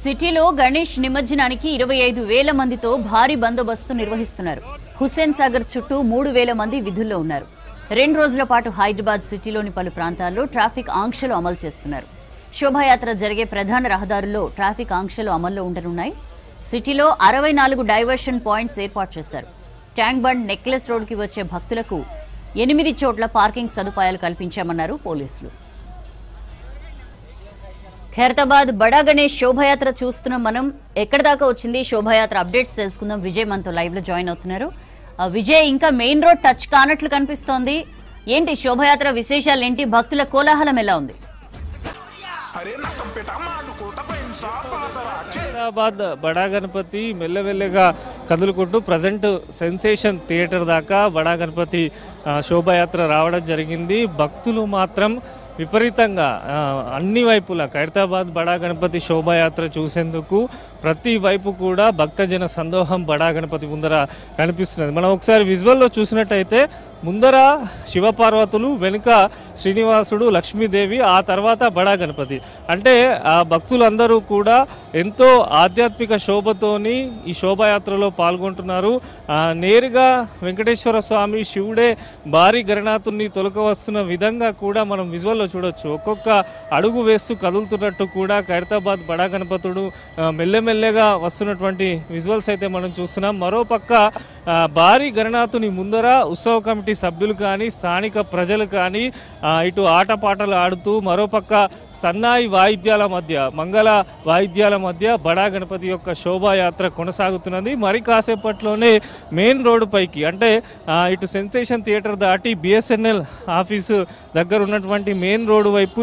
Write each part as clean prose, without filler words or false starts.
సిటీలో గణేష్ నిమజ్జనానికి 25,000 మందితో భారీ బందోబస్తు నిర్వహిస్తున్నారు. హుస్సేన్ సాగర్ చుట్టూ 3,000 మంది విధుల్లో ఉన్నారు. 2 రోజుల పాటు హైదరాబాద్ సిటీలోని పలు ప్రాంతాల్లో ట్రాఫిక్ ఆంక్షలు అమలు చేస్తున్నారు. శోభాయాత్ర జరిగే ప్రధాన రహదారుల్లో ట్రాఫిక్ ఆంక్షలు అమల్లో ఉండనున్నాయి. సిటీలో 64 డైవర్షన్ పాయింట్స్ ఏర్పాటు చేశారు. ట్యాంక్ బండ్ నెక్లెస్ రోడ్డుకి వచ్చే భక్తులకు 8 చోట్ల పార్కింగ్ సదుపాయాలు కల్పించామన్నారు పోలీసులు. ఖైరతాబాద్ బడా గణేష్ శోభాయాత్ర చూస్తున్నాం. మనం ఎక్కడి దాకా వచ్చింది శోభాయాత్ర అప్డేట్స్ తెలుసుకుందాం. విజయ్ మనతో లైవ్ లో జాయిన్ అవుతున్నారు. విజయ్, ఇంకా మెయిన్ రోడ్ టచ్ కానట్లు కనిపిస్తోంది. ఏంటి శోభాయాత్ర విశేషాలు ఏంటి? భక్తుల కోలాహలం ఎలా ఉంది? ఖైరతాబాద్ బడా గణపతి మెల్లమెల్లగా కదులుకుంటూ ప్రజెంట్ సెన్సేషన్ థియేటర్ దాకా బడా గణపతి శోభాయాత్ర రావడం జరిగింది. భక్తులు మాత్రం విపరీతంగా అన్ని వైపులా ఖైరతాబాద్ బడా గణపతి శోభాయాత్ర చూసేందుకు ప్రతి వైపు కూడా భక్తజన సందోహం బడా గణపతి ముందర కనిపిస్తున్నది. మనం ఒకసారి విజువల్లో చూసినట్టయితే ముందర శివపార్వతులు, వెనుక శ్రీనివాసుడు, లక్ష్మీదేవి, ఆ తర్వాత బడా గణపతి. అంటే ఆ భక్తులందరూ కూడా ఎంతో ఆధ్యాత్మిక శోభతోని ఈ శోభాయాత్రలో పాల్గొంటున్నారు. నేరుగా వెంకటేశ్వర స్వామి శివుడే భారీ గణనాథుని తొలక వస్తున్న విధంగా కూడా మనం విజువల్లో చూడొచ్చు. ఒక్కొక్క అడుగు వేస్తూ కదులుతున్నట్టు కూడా ఖైరతాబాద్ బడా గణపతుడు మెల్లమెల్లగా వస్తున్నటువంటి విజువల్స్ అయితే మనం చూస్తున్నాం. మరోపక్క భారీ గణనాథుని ముందర ఉత్సవ కమిటీ సభ్యులు కానీ స్థానిక ప్రజలు కానీ ఇటు ఆటపాటలు ఆడుతూ, మరోపక్క సన్నాయి వాయిద్యాల మధ్య, మంగళ వాయిద్యాల మధ్య బడా గణపతి యొక్క శోభాయాత్ర కొనసాగుతున్నది. మరి కాసేపట్లోనే మెయిన్ రోడ్డు పైకి, అంటే ఇటు సెన్సేషన్ థియేటర్ దాటి బిఎస్ఎన్ఎల్ ఆఫీసు దగ్గర ఉన్నటువంటి మెయిన్ రోడ్డు వైపు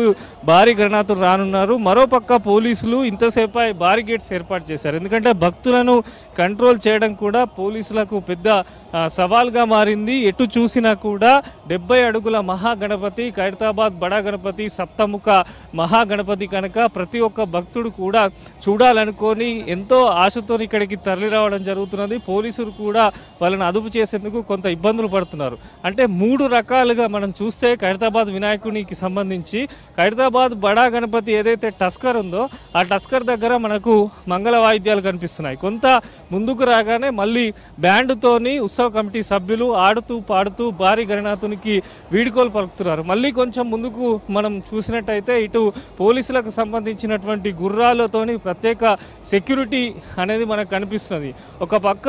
భారీ గణనాథులు రానున్నారు. మరోపక్క పోలీసులు ఇంతసేపు బారిగేట్స్ ఏర్పాటు చేశారు. ఎందుకంటే భక్తులను కంట్రోల్ చేయడం కూడా పోలీసులకు పెద్ద సవాల్గా మారింది. ఎటు చూసినా కూడా 70 అడుగుల మహాగణపతి, ఖైరతాబాద్ బడా గణపతి సప్తముఖ మహాగణపతి కనుక ప్రతి ఒక్క భక్తుడు కూడా చూడాలనుకొని ఎంతో ఆశతో ఇక్కడికి తరలి రావడం జరుగుతున్నది. పోలీసులు కూడా వాళ్ళని అదుపు చేసేందుకు కొంత ఇబ్బందులు పడుతున్నారు. అంటే 3 రకాలుగా మనం చూస్తే ఖైరతాబాద్ వినాయకునికి సంబంధించి ఖైరతాబాద్ బడా గణపతి ఏదైతే టస్కర్ ఉందో ఆ టస్కర్ దగ్గర మనకు మంగళ వాయిద్యాలు కనిపిస్తున్నాయి. కొంత ముందుకు రాగానే మళ్ళీ బ్యాండ్తోని ఉత్సవ కమిటీ సభ్యులు ఆడుతూ పాడుతూ భారీ గణనాథునికి వీడ్కోలు పలుకుతున్నారు. మళ్ళీ కొంచెం ముందుకు మనం చూసినట్టయితే ఇటు పోలీసులకు సంబంధించినటువంటి గుర్రాలతోని ప్రత్యేక సెక్యూరిటీ అనేది మనకు కనిపిస్తున్నది. ఒక పక్క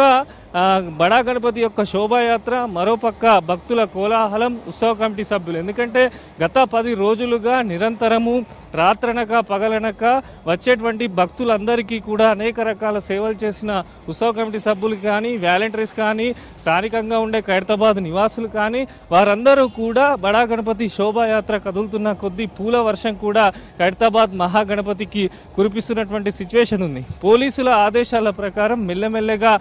బడా గణపతి యొక్క శోభాయాత్ర, మరోపక్క భక్తుల కోలాహలం, ఉత్సవ కమిటీ సభ్యులు. ఎందుకంటే గత 10 రోజులుగా నిరంతరము రాత్రనక పగలనక వచ్చేటువంటి భక్తులందరికీ కూడా అనేక రకాల సేవలు చేసిన ఉత్సవ కమిటీ సభ్యులు కానీ, వాలంటీర్స్ కానీ, స్థానికంగా ఉండే ఖైరతాబాద్ నివాసులు కానీ వారందరూ కూడా బడా గణపతి శోభాయాత్ర కదులుతున్న కొద్దీ పూల వర్షం కూడా ఖైరతాబాద్ మహాగణపతికి కురిపిస్తున్నటువంటి సిచ్యువేషన్ ఉంది. పోలీసుల ఆదేశాల ప్రకారం మెల్లమెల్లగా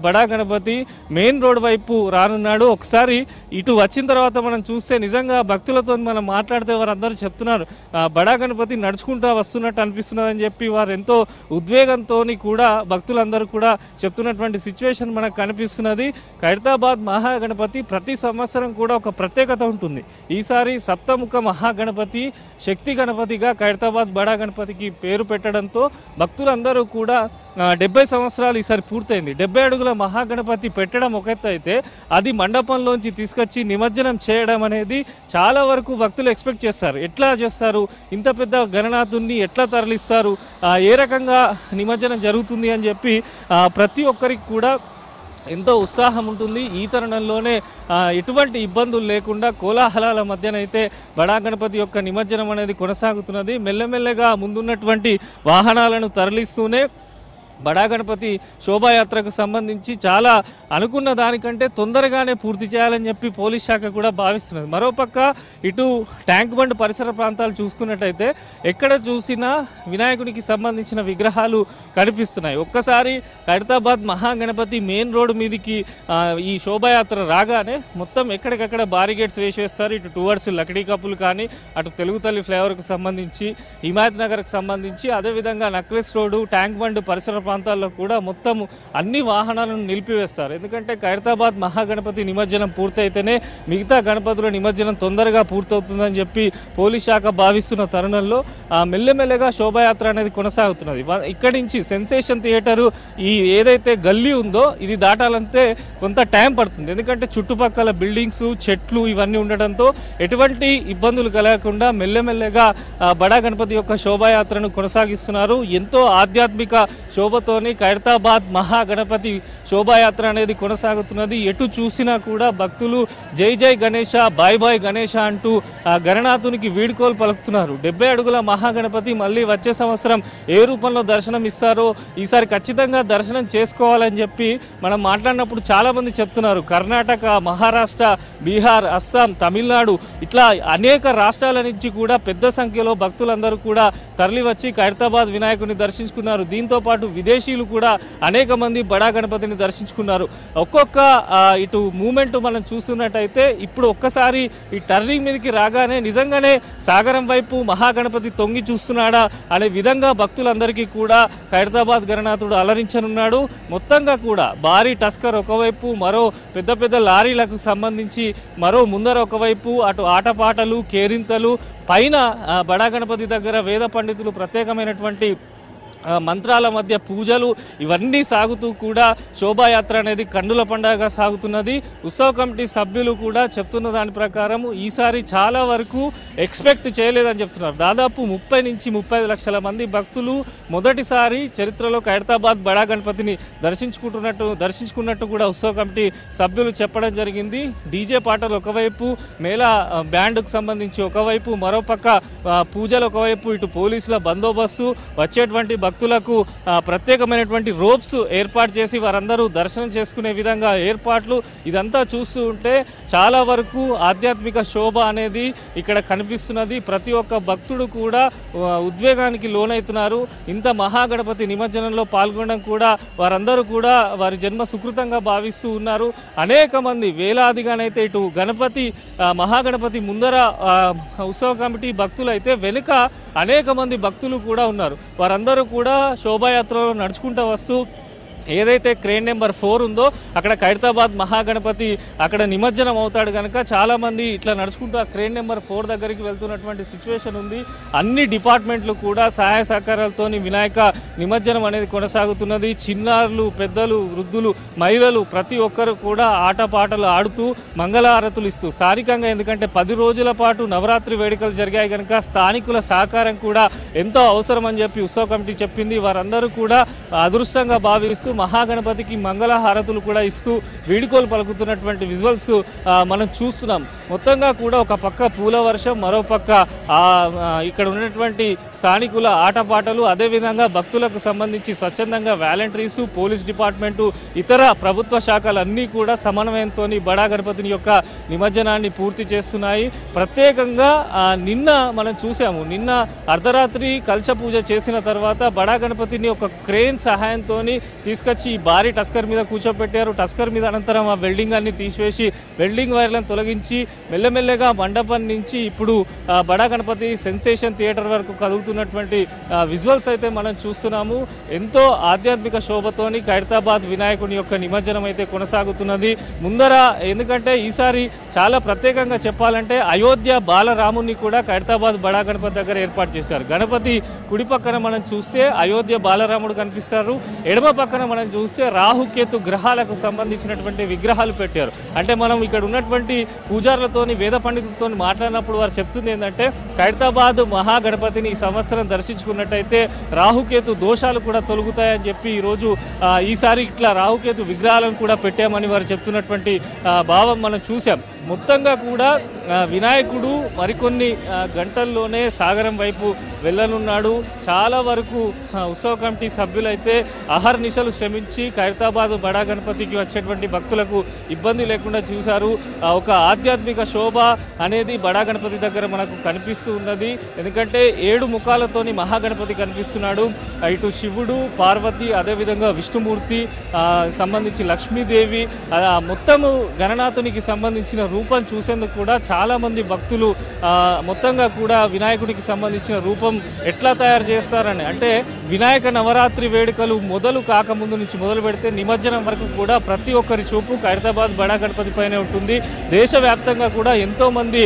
బడా గణపతి మెయిన్ రోడ్ వైపు రానున్నాడు. ఒకసారి ఇటు వచ్చిన తర్వాత మనం చూస్తే నిజంగా భక్తులతో మనం మాట్లాడితే వారందరూ చెప్తున్నారు బడా గణపతి నడుచుకుంటా వస్తున్నట్టు అనిపిస్తున్నదని చెప్పి వారు ఎంతో ఉద్వేగంతో కూడా భక్తులందరూ కూడా చెప్తున్నటువంటి సిచ్యువేషన్ మనకు కనిపిస్తున్నది. ఖైరతాబాద్ మహాగణపతి ప్రతి సంవత్సరం కూడా ఒక ప్రత్యేకత ఉంటుంది. ఈసారి సప్తముఖ మహాగణపతి శక్తి గణపతిగా ఖైరతాబాద్ బడా గణపతికి పేరు పెట్టడంతో భక్తులందరూ కూడా 70 సంవత్సరాలు ఈసారి పూర్తయింది. 70 అడుగుల మహాగణపతి పెట్టడం ఒక ఎత్తు అయితే అది మండపంలోంచి తీసుకొచ్చి నిమజ్జనం చేయడం అనేది చాలా వరకు భక్తులు ఎక్స్పెక్ట్ చేస్తారు. ఎట్లా చేస్తారు, ఇంత పెద్ద గణనాథుని ఎట్లా తరలిస్తారు, ఏ రకంగా నిమజ్జనం జరుగుతుంది అని చెప్పి ప్రతి ఒక్కరికి కూడా ఎంతో ఉత్సాహం ఉంటుంది. ఈ తరుణంలోనే ఎటువంటి ఇబ్బందులు లేకుండా కోలాహలాల మధ్యనైతే బడా గణపతి యొక్క నిమజ్జనం అనేది కొనసాగుతున్నది. మెల్లమెల్లగా ముందున్నటువంటి వాహనాలను తరలిస్తూనే బడా గణపతి శోభాయాత్రకు సంబంధించి చాలా అనుకున్న దానికంటే తొందరగానే పూర్తి చేయాలని చెప్పి పోలీస్ శాఖ కూడా భావిస్తున్నది. మరోపక్క ఇటు ట్యాంక్ బండ్ పరిసర ప్రాంతాలు చూసుకున్నట్టయితే ఎక్కడ చూసినా వినాయకునికి సంబంధించిన విగ్రహాలు కనిపిస్తున్నాయి. ఒక్కసారి ఖైరతాబాద్ మహాగణపతి మెయిన్ రోడ్డు మీదకి ఈ శోభాయాత్ర రాగానే మొత్తం ఎక్కడికక్కడ బారిగేట్స్ వేసేస్తారు. ఇటు టువర్డ్స్ లక్డీ కప్పులు కానీ, అటు తెలుగు తల్లి ఫ్లేవర్కు సంబంధించి, హిమాయత్ నగర్కి సంబంధించి, అదేవిధంగా నక్లెస్ రోడ్డు, ట్యాంక్ బండ్ పరిసర ప్రాంతాల్లో కూడా మొత్తం అన్ని వాహనాలను నిలిపివేస్తారు. ఎందుకంటే ఖైరతాబాద్ మహాగణపతి నిమజ్జనం పూర్తయితేనే మిగతా గణపతుల నిమజ్జనం తొందరగా పూర్తవుతుందని చెప్పి పోలీస్ శాఖ భావిస్తున్న తరుణంలో మెల్లమెల్లగా శోభాయాత్ర అనేది కొనసాగుతున్నది. ఇక్కడి నుంచి సెన్సేషన్ థియేటరు ఈ ఏదైతే గల్లీ ఉందో ఇది దాటాలంటే కొంత టైం పడుతుంది. ఎందుకంటే చుట్టుపక్కల బిల్డింగ్స్, చెట్లు ఇవన్నీ ఉండడంతో ఎటువంటి ఇబ్బందులు కలగకుండా మెల్లమెల్లగా బడా గణపతి యొక్క శోభాయాత్రను కొనసాగిస్తున్నారు. ఎంతో ఆధ్యాత్మిక శోభతోని ఖైరతాబాద్ మహాగణపతి శోభాయాత్ర అనేది కొనసాగుతున్నది. ఎటు చూసినా కూడా భక్తులు జై జై గణేష, బాయ్ బాయ్ గణేష అంటూ గణనాథునికి వీడ్కోలు పలుకుతున్నారు. 70 అడుగుల మహాగణపతి మళ్ళీ వచ్చే సంవత్సరం ఏ రూపంలో దర్శనం ఇస్తారో ఈసారి ఖచ్చితంగా దర్శనం చేసుకోవాలని చెప్పి మనం మాట్లాడినప్పుడు చాలామంది చెప్తున్నారు. కర్ణాటక, మహారాష్ట్ర, బీహార్, అస్సాం, తమిళనాడు ఇట్లా అనేక రాష్ట్రాల నుంచి కూడా పెద్ద సంఖ్యలో భక్తులందరూ కూడా తరలివచ్చి ఖైరతాబాద్ వినాయకుని దర్శించుకున్నారు. దీంతో పాటు విదేశీయులు కూడా అనేక మంది బడా గణపతిని దర్శించుకున్నారు. ఒక్కొక్క ఇటు మూమెంట్ మనం చూస్తున్నట్టయితే ఇప్పుడు ఒక్కసారి ఈ టర్నింగ్ మీదకి రాగానే నిజంగానే సాగరం వైపు మహాగణపతి తొంగి చూస్తున్నాడా అనే విధంగా భక్తులందరికీ కూడా ఖైరతాబాద్ గణనాథుడు అలరించనున్నాడు. మొత్తంగా కూడా భారీ టస్కర్ ఒకవైపు, మరో పెద్ద పెద్ద లారీలకు సంబంధించి మరో ముందర ఒకవైపు, అటు ఆటపాటలు, కేరింతలు, పైన బడా గణపతి దగ్గర వేద పండితులు ప్రత్యేకమైనటువంటి మంత్రాల మధ్య పూజలు ఇవన్నీ సాగుతూ కూడా శోభాయాత్ర అనేది కన్నుల పండుగగా సాగుతున్నది. ఉత్సవ కమిటీ సభ్యులు కూడా చెప్తున్న దాని ప్రకారం ఈసారి చాలా వరకు ఎక్స్పెక్ట్ చేయలేదని చెప్తున్నారు. దాదాపు 30 నుంచి 35 లక్షల మంది భక్తులు మొదటిసారి చరిత్రలో ఖైరతాబాద్ బడా గణపతిని దర్శించుకున్నట్టు కూడా ఉత్సవ కమిటీ సభ్యులు చెప్పడం జరిగింది. డీజే పాటలు ఒకవైపు, మేళా బ్యాండ్కు సంబంధించి ఒకవైపు, మరోపక్క పూజలు ఒకవైపు, ఇటు పోలీసుల బందోబస్తు, వచ్చేటువంటి భక్తులకు ప్రత్యేకమైనటువంటి రోప్స్ ఏర్పాటు చేసి వారందరూ దర్శనం చేసుకునే విధంగా ఏర్పాట్లు, ఇదంతా చూస్తూ ఉంటే చాలా వరకు ఆధ్యాత్మిక శోభ అనేది ఇక్కడ కనిపిస్తున్నది. ప్రతి ఒక్క భక్తుడు కూడా ఉద్వేగానికి లోనవుతున్నారు. ఇంత మహాగణపతి నిమజ్జనంలో పాల్గొనడం కూడా వారందరూ కూడా వారి జన్మ సుకృతంగా భావిస్తూ ఉన్నారు. అనేక మంది వేలాదిగానైతే ఇటు గణపతి మహాగణపతి ముందర ఉత్సవ కమిటీ భక్తులు అయితే వెనుక అనేక మంది భక్తులు కూడా ఉన్నారు. వారందరూ కూడా శోభాయాత్రలో నడుచుకుంటూ వస్తూ ఏదైతే క్రేన్ నెంబర్ 4 ఉందో అక్కడ ఖైరతాబాద్ మహాగణపతి అక్కడ నిమజ్జనం అవుతాడు కనుక చాలామంది ఇట్లా నడుచుకుంటూ ఆ క్రేన్ నెంబర్ 4 దగ్గరికి వెళ్తున్నటువంటి సిచ్యువేషన్ ఉంది. అన్ని డిపార్ట్మెంట్లు కూడా సహాయ సహకారాలతో వినాయక నిమజ్జనం అనేది కొనసాగుతున్నది. చిన్నారులు, పెద్దలు, వృద్ధులు, మహిళలు ప్రతి ఒక్కరు కూడా ఆటపాటలు ఆడుతూ మంగళహారతులు ఇస్తూ స్థానికంగా, ఎందుకంటే 10 రోజుల పాటు నవరాత్రి వేడుకలు జరిగాయి కనుక స్థానికుల సహకారం కూడా ఎంతో అవసరం అని చెప్పి ఉత్సవ కమిటీ చెప్పింది. వారందరూ కూడా అదృష్టంగా భావిస్తూ మహాగణపతికి మంగళహారతులు కూడా ఇస్తూ వీడుకోలు పలుకుతున్నటువంటి విజువల్స్ మనం చూస్తున్నాం. మొత్తంగా కూడా ఒక పక్క పూల వర్షం, మరో పక్క ఇక్కడ ఉన్నటువంటి స్థానికుల ఆటపాటలు, అదేవిధంగా భక్తులకు సంబంధించి స్వచ్ఛందంగా వాలంటీర్స్, పోలీస్ డిపార్ట్మెంటు, ఇతర ప్రభుత్వ శాఖలన్నీ కూడా సమన్వయంతో బడా గణపతిని యొక్క నిమజ్జనాన్ని పూర్తి చేస్తున్నాయి. ప్రత్యేకంగా నిన్న మనం చూసాము, నిన్న అర్ధరాత్రి కలశ పూజ చేసిన తర్వాత బడా గణపతిని ఒక క్రేన్ సహాయంతో తీసుకొచ్చి ఈ భారీ టస్కర్ మీద కూర్చోబెట్టారు. టస్కర్ మీద అనంతరం ఆ వెల్డింగ్ అన్ని తీసివేసి వెల్డింగ్ వైర్లను తొలగించి మెల్లమెల్లగా మండపం నుంచి ఇప్పుడు బడా గణపతి సెన్సేషన్ థియేటర్ వరకు కదులుతున్నటువంటి విజువల్స్ అయితే మనం చూస్తున్నాము. ఎంతో ఆధ్యాత్మిక శోభతోని ఖైరతాబాద్ వినాయకుని యొక్క నిమజ్జనం అయితే కొనసాగుతున్నది. ముందర ఎందుకంటే ఈసారి చాలా ప్రత్యేకంగా చెప్పాలంటే అయోధ్య బాలరాముని కూడా ఖైరతాబాద్ బడా గణపతి దగ్గర ఏర్పాటు చేశారు. గణపతి కుడి పక్కన మనం చూస్తే అయోధ్య బాలరాముడు కనిపిస్తారు, ఎడమ పక్కన మనం చూస్తే రాహుకేతు గ్రహాలకు సంబంధించినటువంటి విగ్రహాలు పెట్టారు. అంటే మనం ఇక్కడ ఉన్నటువంటి పూజారులతోని, వేద పండితులతో మాట్లాడినప్పుడు వారు చెప్తుంది ఏంటంటే ఖైరతాబాద్ మహాగణపతిని ఈ సంవత్సరం దర్శించుకున్నట్టయితే రాహుకేతు దోషాలు కూడా తొలగుతాయని చెప్పి ఈసారి ఇట్లా రాహుకేతు విగ్రహాలను కూడా పెట్టామని వారు చెప్తున్నటువంటి భావం మనం చూసాం. మొత్తంగా కూడా వినాయకుడు మరికొన్ని గంటల్లోనే సాగరం వైపు వెళ్ళనున్నాడు. చాలా వరకు ఉత్సవ కమిటీ సభ్యులైతే అహర్నిశలు శ్రమించి ఖైరతాబాద్ బడా గణపతికి వచ్చేటువంటి భక్తులకు ఇబ్బంది లేకుండా చూశారు. ఒక ఆధ్యాత్మిక శోభ అనేది బడా గణపతి దగ్గర మనకు కనిపిస్తూ ఉన్నది. ఎందుకంటే 7 ముఖాలతోని మహాగణపతి కనిపిస్తున్నాడు. ఇటు శివుడు, పార్వతి, అదేవిధంగా విష్ణుమూర్తి సంబంధించి లక్ష్మీదేవి, మొత్తము గణనాథునికి సంబంధించిన రూపం చూసేందుకు కూడా చాలామంది భక్తులు మొత్తంగా కూడా వినాయకుడికి సంబంధించిన రూపం ఎట్లా తయారు చేస్తారని, అంటే వినాయక నవరాత్రి వేడుకలు మొదలు కాకముందు నుంచి మొదలు పెడితే నిమజ్జనం వరకు కూడా ప్రతి ఒక్కరి చూపు ఖైరతాబాద్ బడా గణపతి పైనే ఉంటుంది. దేశవ్యాప్తంగా కూడా ఎంతోమంది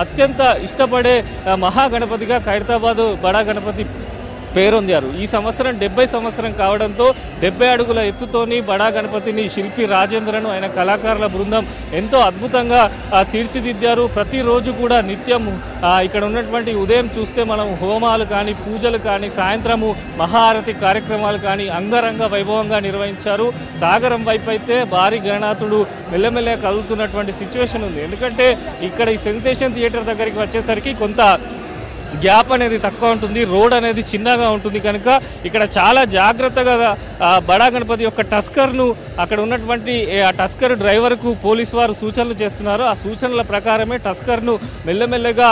అత్యంత ఇష్టపడే మహాగణపతిగా ఖైరతాబాద్ బడా గణపతి పేరొందారు. ఈ సంవత్సరం 70 సంవత్సరం కావడంతో 70 అడుగుల ఎత్తుతోని బడా గణపతిని శిల్పి రాజేంద్రను ఆయన కళాకారుల బృందం ఎంతో అద్భుతంగా తీర్చిదిద్దారు. ప్రతిరోజు కూడా నిత్యం ఇక్కడ ఉన్నటువంటి ఉదయం చూస్తే మనం హోమాలు కానీ పూజలు కానీ సాయంత్రము మహాఆరతి కార్యక్రమాలు కానీ అంగరంగ వైభవంగా నిర్వహించారు. సాగరం వైపు అయితే భారీ గణనాథుడు మెల్లమెల్లగా కదులుతున్నటువంటి సిచ్యువేషన్ ఉంది. ఎందుకంటే ఇక్కడ ఈ సెన్సేషన్ థియేటర్ దగ్గరికి వచ్చేసరికి కొంత గ్యాప్ అనేది తక్కువ ఉంటుంది, రోడ్ అనేది చిన్నగా ఉంటుంది కనుక ఇక్కడ చాలా జాగ్రత్తగా బడా గణపతి యొక్క టస్కర్ను అక్కడ ఉన్నటువంటి ఆ టస్కర్ డ్రైవర్కు పోలీసు వారు సూచనలు చేస్తున్నారు. ఆ సూచనల ప్రకారమే టస్కర్ను మెల్లమెల్లగా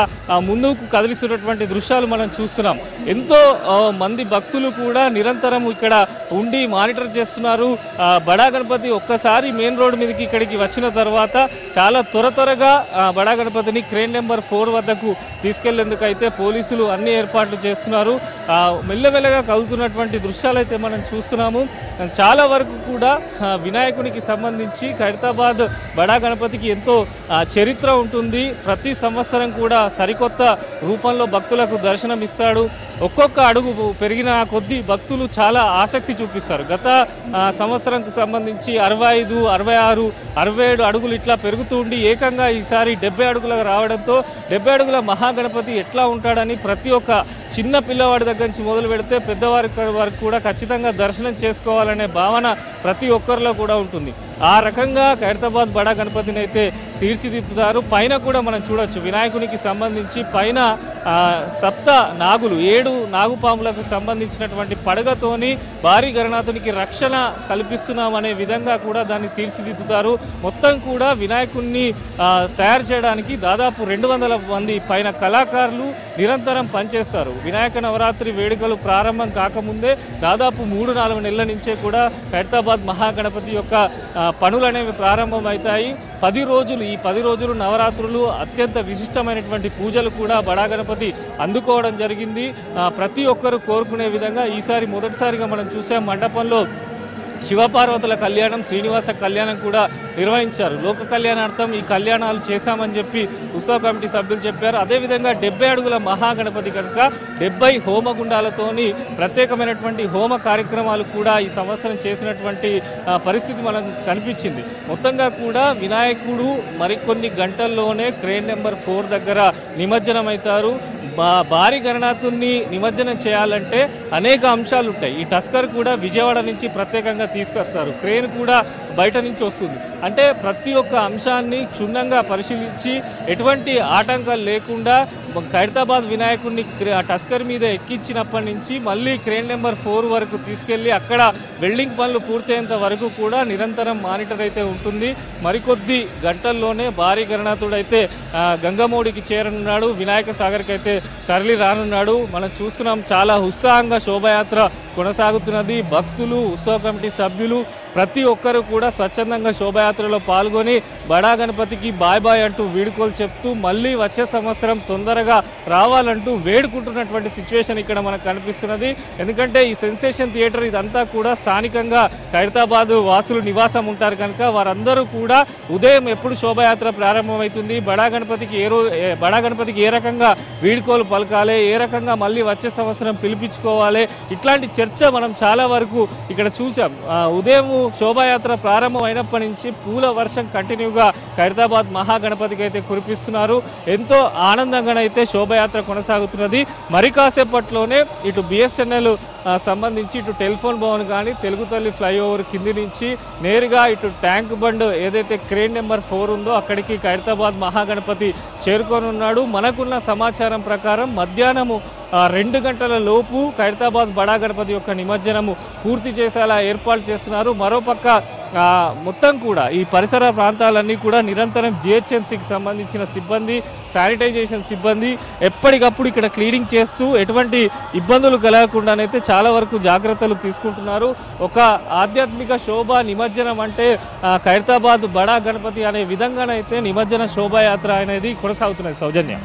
ముందుకు కదిలిస్తున్నటువంటి దృశ్యాలు మనం చూస్తున్నాం. ఎంతో మంది భక్తులు కూడా నిరంతరం ఇక్కడ ఉండి మానిటర్ చేస్తున్నారు. బడా గణపతి ఒక్కసారి మెయిన్ రోడ్ మీదకి ఇక్కడికి వచ్చిన తర్వాత చాలా త్వరగా బడా గణపతిని క్రేన్ నెంబర్ 4 వద్దకు తీసుకెళ్లేందుకు అయితే పోలీసులు అన్ని ఏర్పాట్లు చేస్తున్నారు. మెల్లమెల్లగా కదులుతున్నటువంటి దృశ్యాలు అయితే మనం చూస్తున్నాము. చాలా వరకు కూడా వినాయకునికి సంబంధించి ఖైరతాబాద్ బడా గణపతికి ఎంతో చరిత్ర ఉంటుంది. ప్రతి సంవత్సరం కూడా సరికొత్త రూపంలో భక్తులకు దర్శనం ఇస్తాడు. ఒక్కొక్క అడుగు పెరిగిన కొద్దీ భక్తులు చాలా ఆసక్తి చూపిస్తారు. గత సంవత్సరంకు సంబంధించి 65, 66, 67 అడుగులు ఇట్లా పెరుగుతూ ఉండి ఏకంగా ఈసారి 70 అడుగులకు రావడంతో 70 అడుగుల మహాగణపతి ఎట్లా ఉంటాడని ప్రతి ఒక్క చిన్న పిల్లవాడి దగ్గర నుంచి మొదలు పెడితే పెద్దవారి వరకు కూడా ఖచ్చితంగా దర్శనం చేసుకోవాలనే భావన ప్రతి ఒక్కరిలో కూడా ఉంటుంది. ఆ రకంగా ఖైరతాబాద్ బడా గణపతిని అయితే తీర్చిదిద్దుతారు. పైన కూడా మనం చూడొచ్చు వినాయకునికి సంబంధించి పైన సప్త నాగులు 7 నాగుపాములకు సంబంధించినటువంటి పడగతోని భారీ గణనాథునికి రక్షణ కల్పిస్తున్నామనే విధంగా కూడా దాన్ని తీర్చిదిద్దుతారు. మొత్తం కూడా వినాయకుడిని తయారు చేయడానికి దాదాపు 200 మంది పైన కళాకారులు నిరంతరం పనిచేస్తారు. వినాయక నవరాత్రి వేడుకలు ప్రారంభం కాకముందే దాదాపు 3-4 నెలల నుంచే కూడా ఖైరతాబాద్ మహాగణపతి యొక్క పనులు అనేవి ప్రారంభమవుతాయి. 10 రోజులు ఈ 10 రోజులు నవరాత్రులు అత్యంత విశిష్టమైనటువంటి పూజలు కూడా బడా గణపతి అందుకోవడం జరిగింది. ప్రతి ఒక్కరూ కోరుకునే విధంగా ఈసారి మొదటిసారిగా మనం చూసాం మండపంలో శివపార్వతుల కళ్యాణం, శ్రీనివాస కళ్యాణం కూడా నిర్వహించారు. లోక కళ్యాణార్థం ఈ కళ్యాణాలు చేశామని చెప్పి ఉత్సవ కమిటీ సభ్యులు చెప్పారు. అదేవిధంగా 70 అడుగుల మహాగణపతి కనుక 70 హోమగుండాలతోని ప్రత్యేకమైనటువంటి హోమ కార్యక్రమాలు కూడా ఈ సంవత్సరం చేసినటువంటి పరిస్థితి మనకు కనిపించింది. మొత్తంగా కూడా వినాయకుడు మరికొన్ని గంటల్లోనే క్రేన్ నెంబర్ 4 దగ్గర నిమజ్జనం అవుతారు. భారీ గణనాథుని నిమజ్జనం చేయాలంటే అనేక అంశాలు ఉంటాయి. ఈ టస్కర్ కూడా విజయవాడ నుంచి ప్రత్యేకంగా తీసుకొస్తారు. క్రేన్ కూడా బయట నుంచి వస్తుంది. అంటే ప్రతి ఒక్క అంశాన్ని క్షుణ్ణంగా పరిశీలించి ఎటువంటి ఆటంకాలు లేకుండా ఖైరతాబాద్ వినాయకుడిని టస్కర్ మీద ఎక్కించినప్పటి నుంచి మళ్ళీ క్రేన్ నెంబర్ 4 వరకు తీసుకెళ్ళి అక్కడ వెల్డింగ్ పనులు పూర్తయ్యేంత వరకు కూడా నిరంతరం మానిటర్ అయితే ఉంటుంది. మరికొద్ది గంటల్లోనే భారీ గణనాథుడు అయితే గంగమోడికి చేరనున్నాడు. వినాయక సాగర్కి అయితే తరలి రానున్నాడు. మనం చూస్తున్నాం చాలా ఉత్సాహంగా శోభయాత్ర కొనసాగుతున్నది. భక్తులు, ఉత్సవ కమిటీ సభ్యులు ప్రతి ఒక్కరు కూడా స్వచ్ఛందంగా శోభయాత్రలో పాల్గొని బడా గణపతికి బాయ్ బాయ్ అంటూ వీడుకోలు చెప్తూ మళ్ళీ వచ్చే సంవత్సరం తొందరగా రావాలంటూ వేడుకుంటున్నటువంటి సిచ్యువేషన్ ఇక్కడ మనకు కనిపిస్తున్నది. ఎందుకంటే ఈ సెన్సేషన్ థియేటర్ ఇదంతా కూడా స్థానికంగా ఖైరతాబాద్ వాసులు నివాసం ఉంటారు కనుక వారందరూ కూడా ఉదయం ఎప్పుడు శోభయాత్ర ప్రారంభమవుతుంది, బడా గణపతికి ఏ రకంగా వీడుకోలు పలకాలి, ఏ రకంగా మళ్ళీ వచ్చే సంవత్సరం పిలిపించుకోవాలి, ఇట్లాంటి చర్చ మనం చాలా వరకు ఇక్కడ చూసాం. ఉదయం శోభాయాత్ర ప్రారంభం అయినప్పటి నుంచి పూల వర్షం కంటిన్యూగా ఖైరతాబాద్ మహాగణపతికి అయితే కురిపిస్తున్నారు. ఎంతో ఆనందంగానైతే శోభయాత్ర కొనసాగుతున్నది. మరి కాసేపట్లోనే ఇటు బిఎస్ఎన్ఎల్ సంబంధించి ఇటు టెలిఫోన్ భవన్ కానీ తెలుగు తల్లి ఫ్లైఓవర్ కింది నుంచి నేరుగా ఇటు ట్యాంక్ బండ్ ఏదైతే క్రేన్ నెంబర్ 4 ఉందో అక్కడికి ఖైరతాబాద్ మహాగణపతి చేరుకోనున్నాడు. మనకున్న సమాచారం ప్రకారం మధ్యాహ్నము 2 గంటల లోపు ఖైరతాబాద్ బడా గణపతి యొక్క నిమజ్జనము పూర్తి చేసేలా ఏర్పాటు చేస్తున్నారు. మరోపక్క మొత్తం కూడా ఈ పరిసర ప్రాంతాలన్నీ కూడా నిరంతరం జిహెచ్ఎంసీకి సంబంధించిన సిబ్బంది, శానిటైజేషన్ సిబ్బంది ఎప్పటికప్పుడు ఇక్కడ క్లీనింగ్ చేస్తూ ఎటువంటి ఇబ్బందులు కలగకుండానైతే చాలా వరకు జాగ్రత్తలు తీసుకుంటున్నారు. ఒక ఆధ్యాత్మిక శోభ నిమజ్జనం అంటే ఖైరతాబాద్ బడా గణపతి అనే విధంగానైతే నిమజ్జన శోభాయాత్ర అనేది కొనసాగుతున్నది. సౌజన్య.